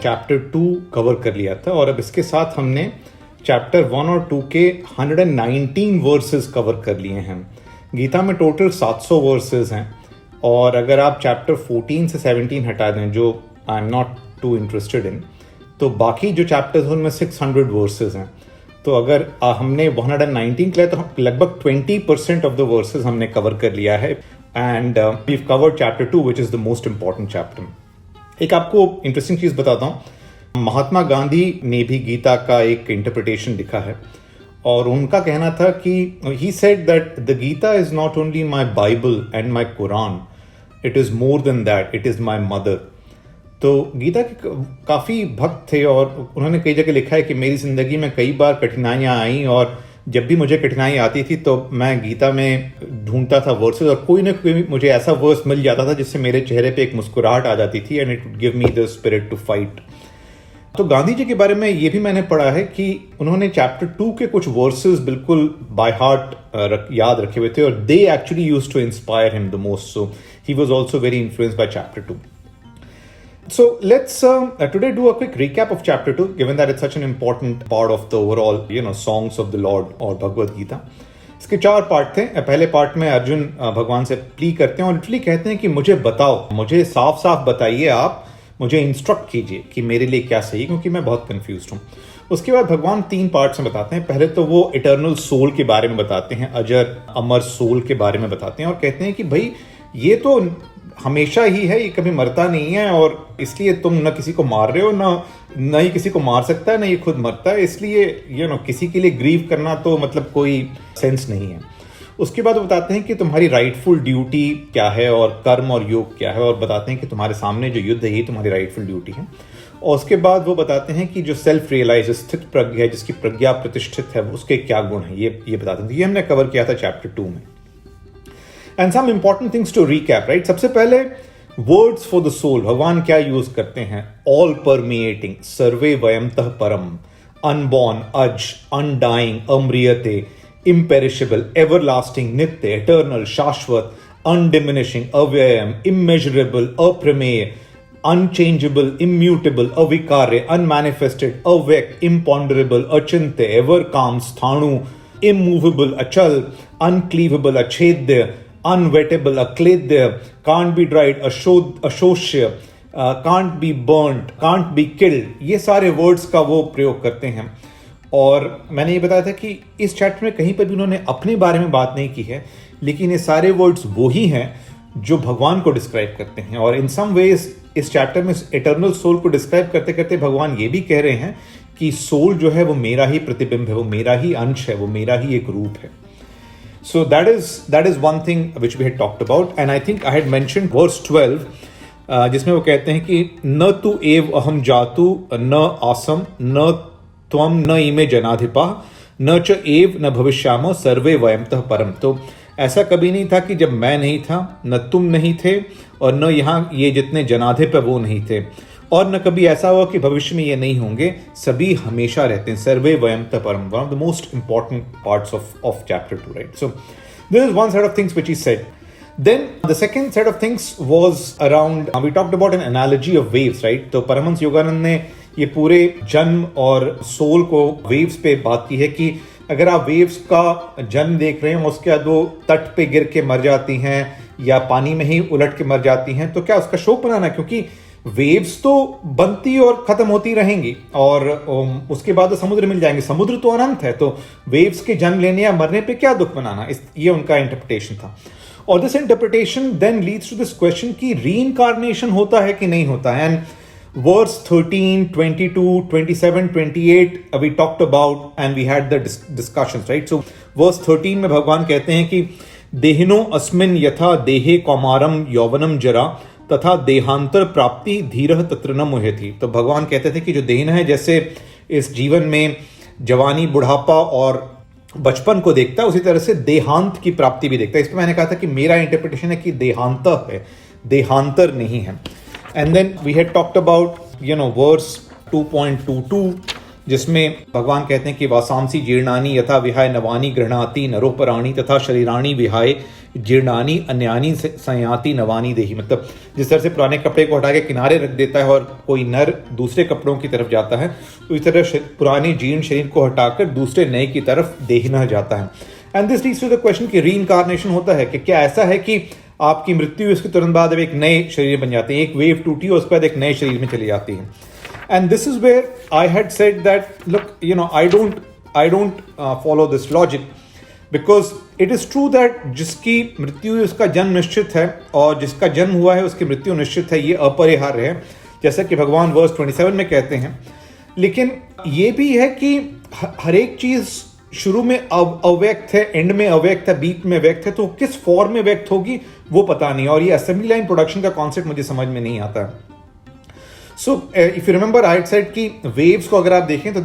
Chapter 2 cover कर लिया था और अब इसके साथ हमने चैप्टर 1 और 2 के 119 वर्सेस कवर कर लिए हैं। गीता में टोटल 700 वर्सेस हैं और अगर आप चैप्टर 14 से 17 हटा दें, जो I am not too interested in, तो बाकी जो चैप्टर्स हैं उनमें 600 वर्सेस हैं। तो अगर हमने 119 किया तो लगभग 20% ऑफ द वर्सेस हमने कवर कर लिया है and we have covered chapter 2 which is the most important chapter. एक आपको इंटरेस्टिंग चीज बताता हूँ, महात्मा गांधी ने भी गीता का एक इंटरप्रिटेशन लिखा है और उनका कहना था कि he said that the Gita is not only my Bible and my Quran, it is more than that, it is my mother. तो गीता के काफ़ी भक्त थे और उन्होंने कई जगह लिखा है कि मेरी ज़िंदगी में कई बार कठिनाइयाँ आई और जब भी मुझे कठिनाई आती थी तो मैं गीता में ढूंढता था वर्सेस और कोई ना कोई मुझे ऐसा वर्स मिल जाता था जिससे मेरे चेहरे पे एक मुस्कुराहट आ जाती थी and it would give me the spirit to fight. तो गांधी जी के बारे में ये भी मैंने पढ़ा है कि उन्होंने चैप्टर 2 के कुछ वर्सेस बिल्कुल बाय हार्ट याद रखे हुए थे और they actually used to inspire him the most, so he was also very influenced by chapter 2. So let's today do a quick recap of chapter 2, given that it's such an important part of the overall, songs of the Lord or Bhagavad Gita. इसके 4 part थे। पहले part में अर्जुन भगवान से plea करते हैं और literally कहते हैं कि मुझे बताओ, मुझे साफ साफ बताइए, आप मुझे इंस्ट्रक्ट कीजिए कि मेरे लिए क्या सही, क्योंकि मैं बहुत कंफ्यूज हूँ। उसके बाद भगवान 3 पार्ट्स में बताते हैं। पहले तो वो इटर्नल सोल के बारे में बताते हैं, अजर अमर सोल के बारे में बताते हैं और कहते हैं कि भाई ये तो हमेशा ही है, ये कभी मरता नहीं है और इसलिए तुम न किसी को मार रहे हो, न ही किसी को मार सकता है, न ये खुद मरता है, इसलिए किसी के लिए ग्रीव करना तो मतलब कोई सेंस नहीं है। उसके बाद वो बताते हैं कि तुम्हारी राइटफुल ड्यूटी क्या है और कर्म और योग क्या है और बताते हैं कि तुम्हारे सामने जो युद्ध है ये तुम्हारी राइटफुल ड्यूटी है। और उसके बाद वो बताते हैं कि जो सेल्फ रियलाइज स्थित प्रज्ञा है, जिसकी प्रज्ञा प्रतिष्ठित है, उसके क्या गुण है, ये बताते हैं। ये हमने कवर किया था चैप्टर 2 में। And some important things to recap, right. सबसे पहले वर्ड्स फॉर द सोल, भगवान क्या यूज करते हैं। ऑल परमिएटिंग, सर्वे वयमतः परम, अनबॉर्न, अज, अनडाइंग, अम्रियते, इम्पेरिशेबल, एवरलास्टिंग, नित्य, एटर्नल, शाश्वत, अनडिमिनिशिंग, अव्ययम, इमेजरेबल, अप्रमेय, अनचेंजेबल, इम्यूटेबल, अविकार्य, अनमैनिफेस्टेड, अव्यक्त, इम्पॉन्डरेबल, अचिंत्य, एवर काम, स्थाणु, immovable, achal, uncleavable, achedya, unwettable, akledya, can't be dried, ashoshya, can't be burnt, can't be killed, ये सारे वर्ड्स का वो प्रयोग करते हैं। और मैंने ये बताया था कि इस चैप्टर में कहीं पर भी उन्होंने अपने बारे में बात नहीं की है, लेकिन ये सारे वर्ड्स वो ही हैं जो भगवान को डिस्क्राइब करते हैं। और इन सम वेज इस चैप्टर में इटर्नल सोल को डिस्क्राइब करते करते भगवान ये भी कह रहे हैं कि सोल जो है वो मेरा ही प्रतिबिंब है, वो मेरा ही अंश है, वो मेरा ही एक रूप है। So that is one thing which we had talked about and I think I had mentioned verse 12 जिसमें वो कहते हैं कि न तु एव अहम जातु न आसम न त्वम न इमे जनाधिपा न च एव न भविष्यामो सर्वे वयमतः परम। तो ऐसा कभी नहीं था कि जब मैं नहीं था, न तुम नहीं थे और न यहाँ ये जितने जनाधिप है वो नहीं थे, और न कभी ऐसा हुआ कि भविष्य में ये नहीं होंगे, सभी हमेशा रहते हैं। सर्वे वयमतः परम, one of the most important parts of chapter 2, right. So this is one set of things which he said. Then the second set of things was around, we talked about an analogy of waves, right? तो परमहंस योगानंद ने ये पूरे जन्म और soul को waves पे बात की है कि अगर आप वेव्स का जन्म देख रहे हैं, उसके बाद वो तट पे गिर के मर जाती हैं या पानी में ही उलट के मर जाती हैं, तो क्या उसका शोक मनाना, क्योंकि वेव्स तो बनती और खत्म होती रहेंगी और उसके बाद तो समुद्र मिल जाएंगे, समुद्र तो अनंत है, तो वेव्स के जन्म लेने या मरने पे क्या दुख मनाना, ये उनका इंटरप्रिटेशन था। और this interpretation then leads to this question कि रीइंकार्नेशन होता है कि नहीं होता है। And verse 13, 22, 27, 28 we talked about and we had the discussions, right. So verse 13 में भगवान कहते हैं कि देहिनो अस्मिन यथा देहे कौमारम यौवनम जरा तथा देहांतर प्राप्ति धीरह तत्र न मुह्यति। तो भगवान कहते थे कि जो देहन है, जैसे इस जीवन में जवानी, बुढ़ापा और बचपन को देखता है, उसी तरह से देहांत की प्राप्ति भी देखता है। इस पर मैंने कहा था कि मेरा इंटरप्रिटेशन है कि देहांत है, देहांतर नहीं है। And then we had talked about verse 2.22 जिसमें भगवान कहते हैं कि वासांसी जीर्णानी यथा विहाय नवानी गृह्णाति नरोपराणी तथा शरीराणी विहाय जीर्णानी अन्यानी संयाति नवानी देही। मतलब जिस तरह से पुराने कपड़े को हटा के किनारे रख देता है और कोई नर दूसरे कपड़ों की तरफ जाता है, तो इस तरह पुराने जीर्ण शरीर को हटाकर दूसरे नए की तरफ देहना जाता है। And this leads to the question कि रीइंकार्नेशन होता है कि क्या ऐसा है कि आपकी मृत्यु उसके तुरंत बाद एक नए शरीर बन जाते हैं, एक वेव टूटी और उसके बाद एक नए शरीर में चली जाती है। And this is where I had said that look you know I don't follow this logic, because it is true that जिसकी मृत्यु उसका जन्म निश्चित है और जिसका जन्म हुआ है उसकी मृत्यु निश्चित है, ये अपरिहार्य है, जैसा कि भगवान वर्स 27 में कहते हैं। लेकिन ये भी है कि हर एक चीज शुरू में अव्यक्त है, एंड में अव्यक्त है, बीच में व्यक्त है, तो किस फॉर्म में व्यक्त होगी वो पता नहीं। और ये असेंबली लाइन प्रोडक्शन का कॉन्सेप्ट मुझे समझ में नहीं आता है। So if you remember I said कि वेव्स को अगर आप देखें तो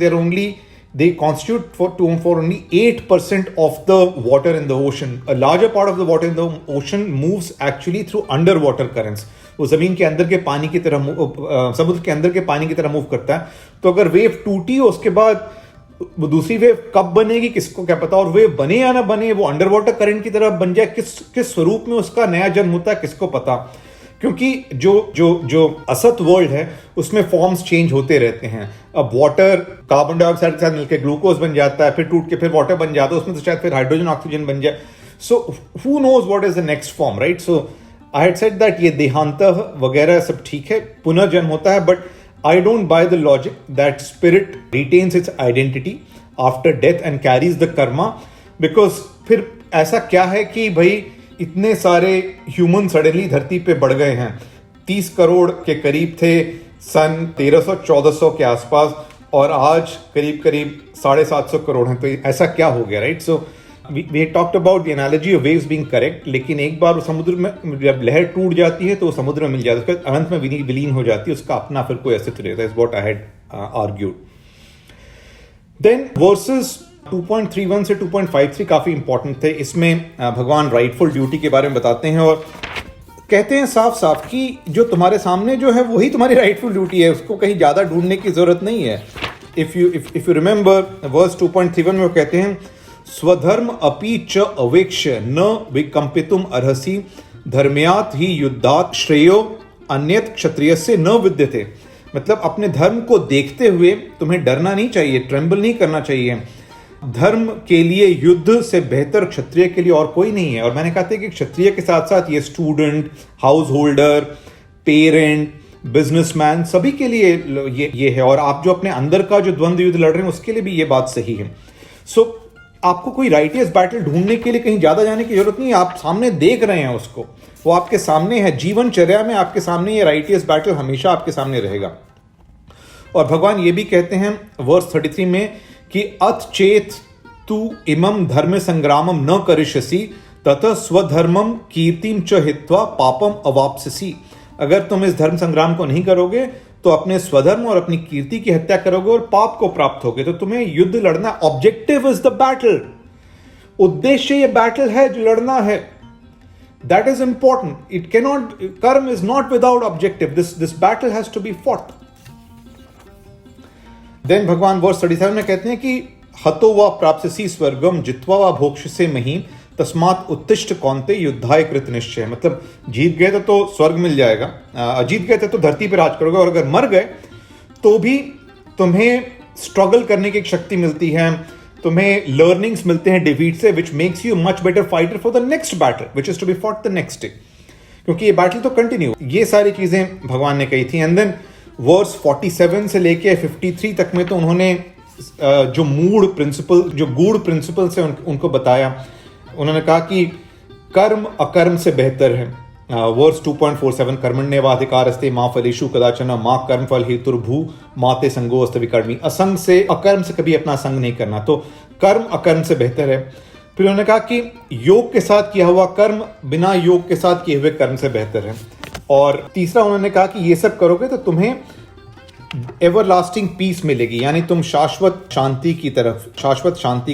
they constitute for only 8% of the water in the ocean. A larger part of the water in the ocean moves actually through underwater currents. वो जमीन के अंदर के पानी की तरह समुद्र के अंदर के पानी की तरह मूव करता है। तो अगर वेव टूटी उसके बाद दूसरी वेव कब बनेगी किसको क्या पता, और वेव बने या ना बने, वो अंडर वाटर करंट की तरह बन जाए, किस स्वरूप में उसका नया जन्म होता है किसको पता। क्योंकि जो असत वर्ल्ड है उसमें फॉर्म्स चेंज होते रहते हैं। अब वाटर कार्बन डाइऑक्साइड के साथ मिलकर ग्लूकोज बन जाता है, फिर टूट के फिर वाटर बन जाता है, उसमें तो शायद फिर हाइड्रोजन ऑक्सीजन बन जाए। So who knows what is the next form, right. So I had said that ये देहांत वगैरह सब ठीक है, पुनर्जन्म होता है, but I don't buy the logic that spirit retains its identity after death and carries the karma, because फिर ऐसा क्या है कि भाई इतने सारे ह्यूमन सडनली धरती पे बढ़ गए हैं, 30 करोड़ के करीब थे सन 1300-1400 के आसपास, और आज करीब 750 करोड़ हैं। तो ऐसा क्या हो गया, right. So we talked about the analogy of waves being correct, लेकिन एक बार समुद्र में जब लहर टूट जाती है तो समुद्र में मिल जाती है, उसके अनंत में विलीन हो जाती है, उसका अपना फिर कोई अस्तित्व रहता है। What I had argued. Then verses 2.31 से 2.53 काफी इंपॉर्टेंट थे। इसमें भगवान राइटफुल ड्यूटी के बारे में बताते हैं और कहते हैं साफ साफ कि जो तुम्हारे सामने जो है वही तुम्हारी राइटफुल ड्यूटी है, उसको कहीं ज्यादा ढूंढने की जरूरत नहीं है। इफ यू रिमेंबर वर्स 2.31 में वो कहते हैं स्वधर्म अपि च अवेक्ष्य न विकंपितुम अर्हसि धर्म्यात् ही युद्धात् श्रेयो अन्यत् क्षत्रियस्य न विद्यते। मतलब अपने धर्म को देखते हुए तुम्हें डरना नहीं चाहिए, ट्रेम्बल नहीं करना चाहिए। धर्म के लिए युद्ध से बेहतर क्षत्रिय के लिए और कोई नहीं है। और मैंने कहा था कि क्षत्रिय के साथ साथ ये student, house holder, parent, businessman, सभी के लिए ये है। और आप जो अपने अंदर का जो द्वंद्व युद्ध लड़ रहे हैं उसके लिए भी ये बात सही है। सो आपको कोई राइटियस बैटल ढूंढने के लिए कहीं ज्यादा जाने की जरूरत नहीं है, आप सामने देख रहे हैं उसको, वो आपके सामने है, जीवनचर्या में आपके सामने ये राइटियस बैटल हमेशा आपके सामने रहेगा। और भगवान ये भी कहते हैं वर्स 33 में कि अथ चेत तू इमम धर्म संग्रामम न करिष्यसि ततः स्वधर्मम कीर्तिम च हित्वा पापम अवाप्स्यसि। अगर तुम इस धर्म संग्राम को नहीं करोगे तो अपने स्वधर्म और अपनी कीर्ति की हत्या करोगे और पाप को प्राप्त होगे। तो तुम्हें युद्ध लड़ना, ऑब्जेक्टिव इज द बैटल, उद्देश्य ये बैटल है जो लड़ना है, that is important. It cannot, karma is not without objective, this battle has to be fought. Then Bhagwan verse 37 में कहते हैं कि हतो वा प्राप्स्यसि स्वर्गम जित्वा वा भोक्ष्यसे महीम तस्मात् उत्तिष्ठ कौन्ते युद्धाय कृत निश्चय। मतलब जीत गए तो स्वर्ग मिल जाएगा, जीत गए थे तो धरती पर राज करोगे, और अगर मर गए तो भी तुम्हें स्ट्रगल करने की एक शक्ति मिलती है, तुम्हें लर्निंग्स मिलते हैं डिफीट से, which makes you much better fighter for the next battle which is to be fought the next day, क्योंकि ये बैटल तो कंटिन्यू। ये सारी चीजें भगवान ने कही थी। एंड देन वर्स 47 से लेके 53 तक में तो उन्होंने जो गूढ़ प्रिंसिपल से उनको बताया। उन्होंने कहा कि कर्म अकर्म से बेहतर है। वर्स 2.47 कर्मण्येवाधिकारस्ते मा फलेषु कदाचन मा कर्म फल हेतुर्भू माते संगोऽस्ति विकर्मी। असंग से, अकर्म से कभी अपना संग नहीं करना, तो कर्म अकर्म से बेहतर है। फिर उन्होंने कहा कि योग के साथ किया हुआ कर्म बिना योग के साथ किए हुए कर्म से बेहतर है। और तीसरा उन्होंने कहा कि ये सब करोगे तो तुम्हें एवरलास्टिंग पीस मिलेगी, यानी तुम शाश्वत शांति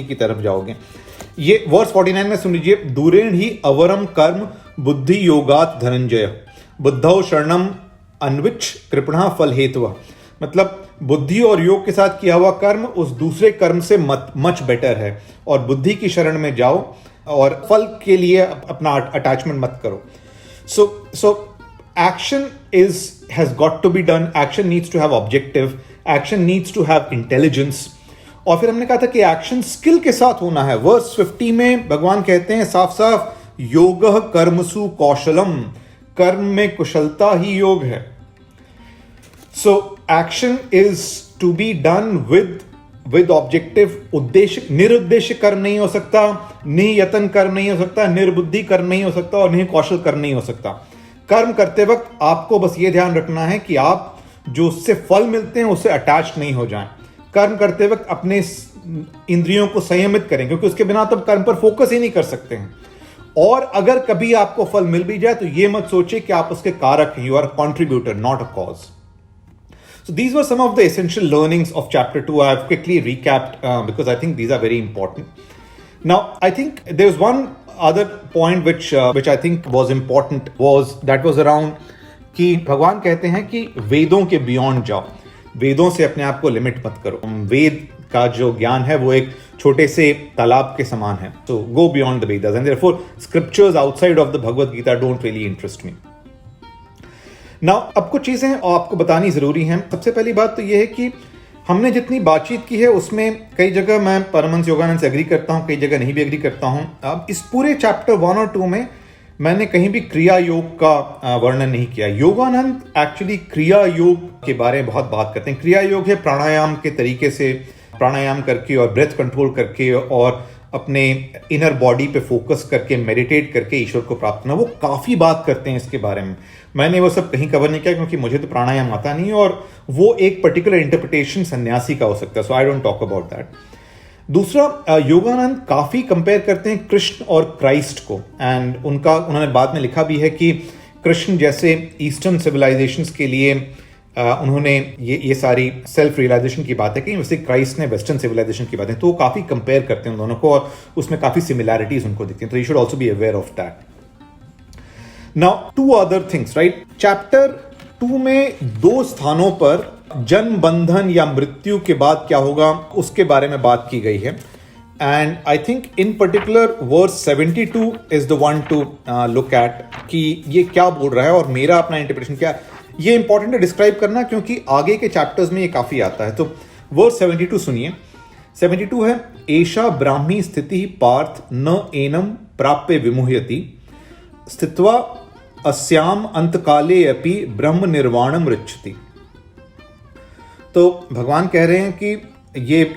की तरफ जाओगे। ये वर्स 49 में सुन लीजिए, दूरेण ही अवरम कर्म बुद्धि योगात धनंजय बुद्धौ शरणम अन्विच्छ कृपणा फल हेतुः। मतलब बुद्धि और योग के साथ किया हुआ कर्म उस दूसरे कर्म से मच बेटर है, और बुद्धि की शरण में जाओ और फल के लिए अपना अटैचमेंट मत करो. So action has got to be done. Action needs to have objective. Action needs to have intelligence. और फिर हमने कहा था कि एक्शन स्किल के साथ होना है. वर्स 50 में भगवान कहते हैं साफ साफ, योगः कर्मसु कौशलम, कर्म में कुशलता ही योग है. So action is to be done with objective. उद्देश्य, निरुद्देश्य कर्म नहीं हो सकता, नियतन कर्म नहीं हो सकता, निर्बुद्धि कर्म नहीं हो सकता, और नहीं कौशल कर्म नहीं हो सकता. कर्म करते वक्त आपको बस ये ध्यान रखना है कि आप जो उससे फल मिलते हैं उससे अटैच नहीं हो जाएं. कर्म करते वक्त अपने इंद्रियों को संयमित करें, क्योंकि उसके बिना तो कर्म पर फोकस ही नहीं कर सकते हैं. और अगर कभी आपको फल मिल भी जाए तो ये मत सोचिए कि आप उसके कारक हैं. You are contributor, not a cause. So these were some of the essential learnings of chapter 2. I have quickly recapped because I think these are very important. Now, I think there was one other point which I think was important, that was around कि भगवान कहते हैं कि वेदों के beyond जाओ, वेदों से अपने आप को लिमिट मत करो. वेद का जो ज्ञान है वो एक छोटे से तालाब के समान है. So go beyond the Vedas, and therefore scriptures outside of the Bhagavad Gita don't really interest me. Now, अब कुछ चीज़ें आपको बतानी ज़रूरी हैं. सबसे पहली बात तो यह है कि हमने जितनी बातचीत की है उसमें कई जगह मैं परमहंस योगानंद से एग्री करता हूँ, कई जगह नहीं भी एग्री करता हूँ. अब इस पूरे चैप्टर 1 और 2 में मैंने कहीं भी क्रिया योग का वर्णन नहीं किया. योगानंद एक्चुअली क्रिया योग के बारे में बहुत बात करते हैं. क्रिया योग है प्राणायाम के तरीके से प्राणायाम करके और ब्रेथ कंट्रोल करके और अपने इनर बॉडी पे फोकस करके मेडिटेट करके ईश्वर को प्राप्त करना. वो काफ़ी बात करते हैं इसके बारे में. मैंने वो सब कहीं कवर नहीं किया क्योंकि मुझे तो प्राणायाम आता नहीं, और वो एक पर्टिकुलर इंटरप्रिटेशन सन्यासी का हो सकता है. So I don't talk about that. दूसरा, योगानंद काफ़ी कंपेयर करते हैं कृष्ण और क्राइस्ट को, एंड उन्होंने बाद में लिखा भी है कि कृष्ण जैसे ईस्टर्न सिविलाइजेशंस के लिए उन्होंने ये सारी सेल्फ रियलाइजेशन की बातें की, वैसे क्राइस्ट ने वेस्टर्न सिविलाइजेशन की बातें. तो वो काफ़ी कंपेयर करते हैं उन दोनों को और उसमें काफ़ी सिमिलैरिटीज उनको दिखती हैं. तो you should also be aware of that. Now, 2 other things, right. Chapter 2 में 2 स्थानों पर जन्म, बंधन या मृत्यु के बाद क्या होगा उसके बारे में बात की गई है. And I think in particular verse 72 is the one to look at कि ये क्या बोल रहा है और मेरा अपना इंटरप्रिटेशन क्या है. ये इंपॉर्टेंट है डिस्क्राइब करना क्योंकि आगे के चैप्टर्स में ये काफी आता है. तो वर्स 72 सुनिए. 72 है, एषा ब्राह्मी स्थिति पार्थ न एनम प्राप्य विमुह्यति स्थित्वा अस्याम अंतकाले अपि ब्रह्म निर्वाणम ऋच्छति. तो भगवान कह रहे हैं कि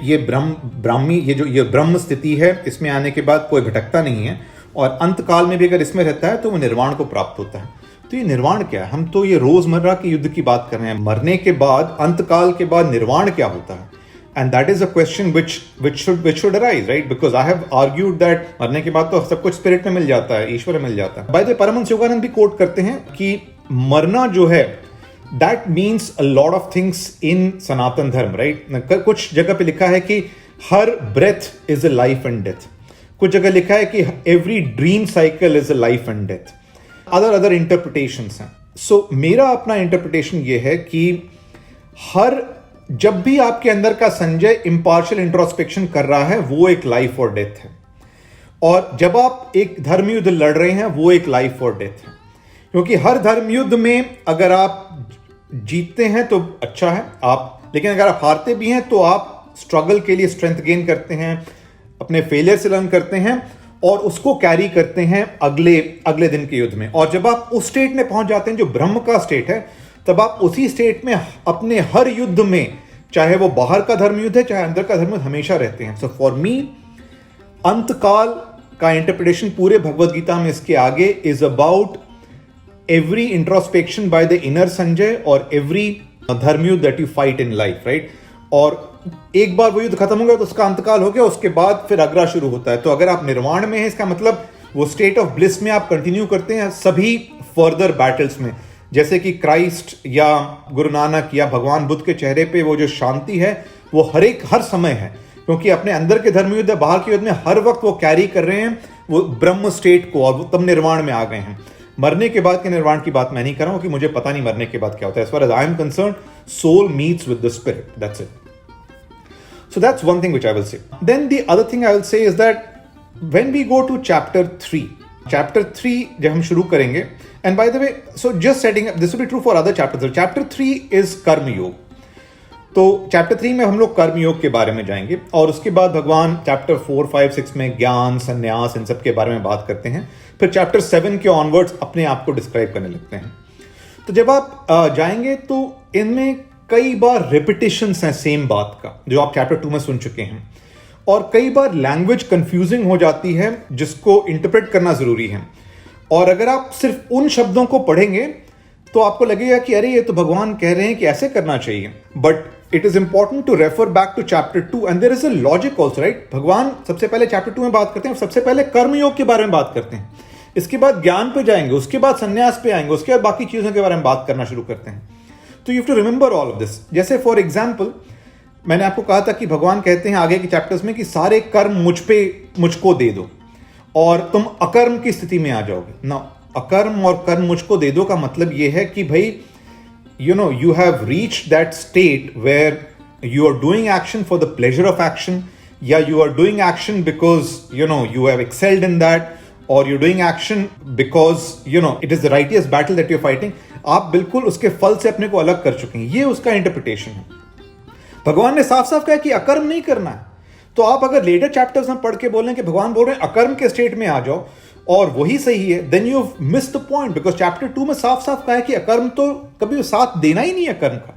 ये ब्राह्मी ये ब्रह्म स्थिति है, इसमें आने के बाद कोई भटकता नहीं है, और अंतकाल में भी अगर इसमें रहता है तो वो निर्वाण को प्राप्त होता है. तो ये निर्वाण क्या है? हम तो ये रोजमर्रा के युद्ध की बात कर रहे हैं. मरने के बाद, अंतकाल के बाद निर्वाण क्या होता है? And that is a question which should arise, right? Because I have argued that मरने के बाद तो सब कुछ स्पिरिट में मिल जाता है, ईश्वर में मिल जाता है. By the way, Paramahansa Yogananda भी कोट करते हैं कि मरना जो है that means a lot of things in Sanatan Dharma, right. कुछ जगह पे लिखा है कि हर breath is a life and death. कुछ जगह लिखा है कि every dream cycle is a life and death. Other interpretations हैं. सो मेरा अपना इंटरप्रिटेशन ये है कि जब भी आपके अंदर का संजय इंपार्शियल इंट्रोस्पेक्शन कर रहा है वो एक लाइफ और डेथ है, और जब आप एक धर्म युद्ध लड़ रहे हैं वो एक लाइफ और डेथ है. क्योंकि हर धर्म युद्ध में अगर आप जीतते हैं तो अच्छा है आप, लेकिन अगर आप हारते भी हैं तो आप स्ट्रगल के लिए स्ट्रेंथ गेन करते हैं, अपने फेलियर से लर्न करते हैं और उसको कैरी करते हैं अगले दिन के युद्ध में. और जब आप उस स्टेट में पहुंच जाते हैं जो ब्रह्म का स्टेट है, तब आप उसी स्टेट में अपने हर युद्ध में, चाहे वो बाहर का धर्म युद्ध है चाहे अंदर का धर्म युद्ध, हमेशा रहते हैं. सो फॉर मी अंतकाल का इंटरप्रिटेशन पूरे भगवद गीता में इसके आगे is about every introspection by the inner Sanjay और every dharmayuddha that you fight in life, right. और एक बार वो युद्ध खत्म हो गया तो उसका अंतकाल हो गया, उसके बाद फिर अगला शुरू होता है. तो अगर आप निर्वाण में हैं, इसका मतलब वो स्टेट ऑफ ब्लिस में आप कंटिन्यू करते हैं सभी फर्दर बैटल्स में. जैसे कि क्राइस्ट या गुरु नानक या भगवान बुद्ध के चेहरे पे वो जो शांति है वो हर समय है, क्योंकि अपने अंदर के धर्म युद्ध, बाहर के युद्ध में हर वक्त वो कैरी कर रहे हैं वो ब्रह्म स्टेट को, और वो तब निर्वाण में आ गए हैं. मरने के बाद के निर्वाण की बात मैं नहीं कर रहा हूं कि मुझे पता नहीं मरने के बाद क्या होता है. As far as I am concerned, soul meets with the spirit. That's it. So that's one thing which I will say. Then the other thing I will say is that when we go to chapter 3 जब हम शुरू करेंगे, and by the way, so just setting up, this will be true for other chapters. Chapter 3 is कर्म योग. तो chapter 3 में हम लोग कर्म योग के बारे में जाएंगे, और उसके बाद भगवान चैप्टर 4, 5, 6 में ज्ञान, संन्यास, इन सब के बारे में बात करते हैं. फिर चैप्टर 7 के ऑनवर्ड्स अपने आप को डिस्क्राइब करने लगते हैं. तो जब आप जाएंगे तो इनमें कई बार रिपीटिशंस हैं सेम बात का, जो आप चैप्टर 2 में सुन चुके हैं, और कई बार लैंग्वेज कंफ्यूजिंग हो जाती है जिसको इंटरप्रेट करना जरूरी है. और अगर आप सिर्फ उन शब्दों को पढ़ेंगे तो आपको लगेगा कि अरे ये तो भगवान कह रहे हैं कि ऐसे करना चाहिए. But it is important to refer back to chapter 2, and there is a logic also, right. भगवान सबसे पहले चैप्टर 2 में बात करते हैं, सबसे पहले कर्मयोग के बारे में बात करते हैं, इसके बाद ज्ञान पे जाएंगे, उसके बाद संन्यास पे आएंगे, उसके बाद बाकी चीजों के बारे में बात करना शुरू करते हैं. तो you have to remember all of this. जैसे फॉर एग्जाम्पल मैंने आपको कहा था कि भगवान कहते हैं आगे के चैप्टर्स में कि सारे कर्म मुझको दे दो और तुम अकर्म की स्थिति में आ जाओगे ना. अकर्म और कर्म मुझको दे दो का मतलब यह है कि भाई you have reached that state where you are doing action for the pleasure of action, या you are doing action because you have excelled in that, or you're doing action because it is the righteous battle that you're fighting. आप बिल्कुल उसके फल से अपने को अलग कर चुके हैं. ये उसका इंटरप्रिटेशन है. भगवान ने साफ साफ कहा कि अकर्म नहीं करना है. तो आप अगर लेटर चैप्टर्स में पढ़ के बोलें कि भगवान बोल रहे हैं अकर्म के स्टेट में आ जाओ और वही सही है, then you miss the point, because chapter 2 में साफ साफ कहा है कि अकर्म तो कभी साथ देना ही नहीं है कर्म का.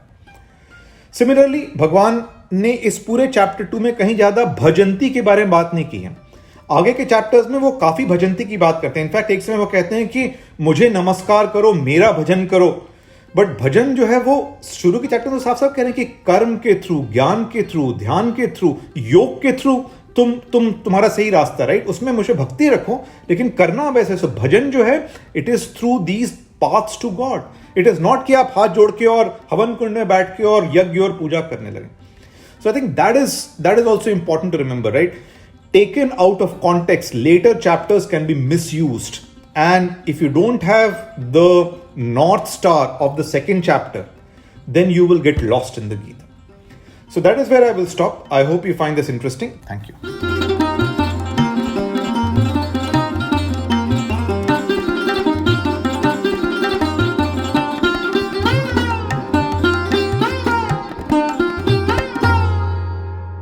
सिमिलरली भगवान ने इस पूरे चैप्टर 2 में कहीं ज्यादा भजंती के बारे में बात नहीं की है. आगे के चैप्टर्स में वो काफी भजंती की बात करते हैं. इनफैक्ट एक समय वो कहते हैं कि मुझे नमस्कार करो, मेरा भजन करो. बट भजन जो है वो शुरू के चैप्टर में साफ साफ कह रहे हैं कि कर्म के थ्रू, ज्ञान के थ्रू, ध्यान के थ्रू, योग के थ्रू तुम्हारा सही रास्ता, राइट. उसमें मुझे भक्ति रखो, लेकिन करना वैसे. सो भजन जो है it is through these paths to god. It is not कि आप हाथ जोड़ के और हवन कुंड में बैठ के और यज्ञ और पूजा करने लगे. So I think that is also important to remember, right. Taken out of context, later chapters can be misused, and if you don't have the North Star of the second chapter, then you will get lost in the Gita. So that is where I will stop. I hope you find this interesting. Thank you.